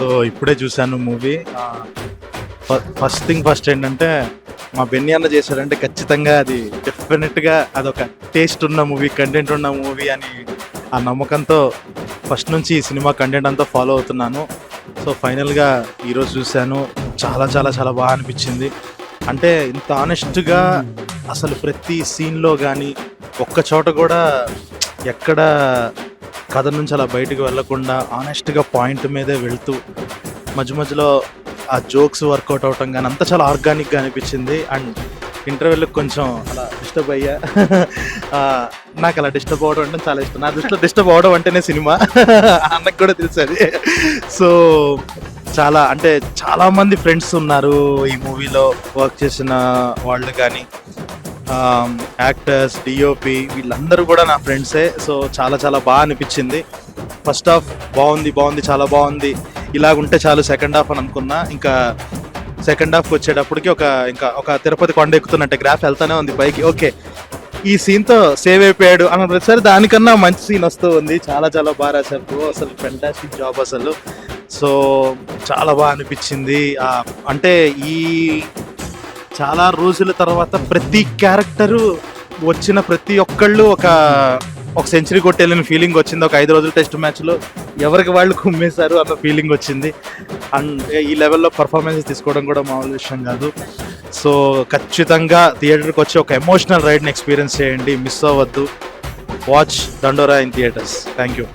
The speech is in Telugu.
సో ఇప్పుడే చూశాను మూవీ. ఫస్ట్ థింగ్ ఫస్ట్ ఏంటంటే మా బెన్నీ అన్న చేశాడంటే ఖచ్చితంగా అది డెఫినెట్గా అదొక టేస్ట్ ఉన్న మూవీ, కంటెంట్ ఉన్న మూవీ అని ఆ నమ్మకంతో ఫస్ట్ నుంచి ఈ సినిమా కంటెంట్ అంతా ఫాలో అవుతున్నాను. సో ఫైనల్గా ఈరోజు చూశాను, చాలా చాలా చాలా బాగా అనిపించింది. అంటే ఇంత ఆనెస్ట్గా అసలు ప్రతి సీన్లో కానీ ఒక్క చోట కూడా ఎక్కడ కథ నుంచి అలా బయటకు వెళ్ళకుండా ఆనెస్ట్గా పాయింట్ మీదే వెళ్తూ మధ్య మధ్యలో ఆ జోక్స్ వర్కౌట్ అవటం కానీ అంతా చాలా ఆర్గానిక్గా అనిపించింది. అండ్ ఇంటర్వెల్కి కొంచెం అలా డిస్టర్బ్ అయ్యా. నాకు అలా డిస్టర్బ్ అవ్వడం అంటే చాలా ఇష్టం. నా దృష్టిలో డిస్టర్బ్ అవ్వడం అంటేనే సినిమా, అన్నకు కూడా తెలుసు అది. సో చాలా అంటే చాలామంది ఫ్రెండ్స్ ఉన్నారు ఈ మూవీలో వర్క్ చేసిన వాళ్ళు కానీ, యాక్టర్స్, డిఓపి వీళ్ళందరూ కూడా నా ఫ్రెండ్సే. సో చాలా చాలా బాగా అనిపించింది. ఫస్ట్ హాఫ్ బాగుంది, చాలా బాగుంది, ఇలాగుంటే చాలు సెకండ్ హాఫ్ అని అనుకున్నా. ఇంకా సెకండ్ హాఫ్కి వచ్చేటప్పటికి ఒక తిరుపతి కొండ ఎక్కుతున్నట్టే గ్రాఫ్ వెళ్తానే ఉంది పైకి. ఓకే, ఈ సీన్తో సేవ్ అయిపోయాడు అన్న ప్రతిసారి దానికన్నా మంచి సీన్ వస్తూ ఉంది. చాలా చాలా బాగా రాశారు, అసలు ఫెంటాస్టిక్ జాబ్ అసలు. సో చాలా బాగా అనిపించింది. అంటే ఈ చాలా రోజుల తర్వాత ప్రతి క్యారెక్టరు వచ్చిన ప్రతి ఒక్కళ్ళు ఒక సెంచరీ కొట్టేళ్ళని ఫీలింగ్ వచ్చింది. ఒక 5 రోజుల టెస్ట్ మ్యాచ్లో ఎవరికి వాళ్ళు కుమ్మేశారు అన్న ఫీలింగ్ వచ్చింది. అండ్ ఈ లెవెల్లో పర్ఫార్మెన్స్ తీసుకోవడం కూడా మామూలు విషయం కాదు. సో ఖచ్చితంగా థియేటర్కి వచ్చి ఒక ఎమోషనల్ రైడ్ని ఎక్స్పీరియన్స్ చేయండి, మిస్ అవ్వద్దు. వాచ్ దండోరా ఇన్ థియేటర్స్. Thank you.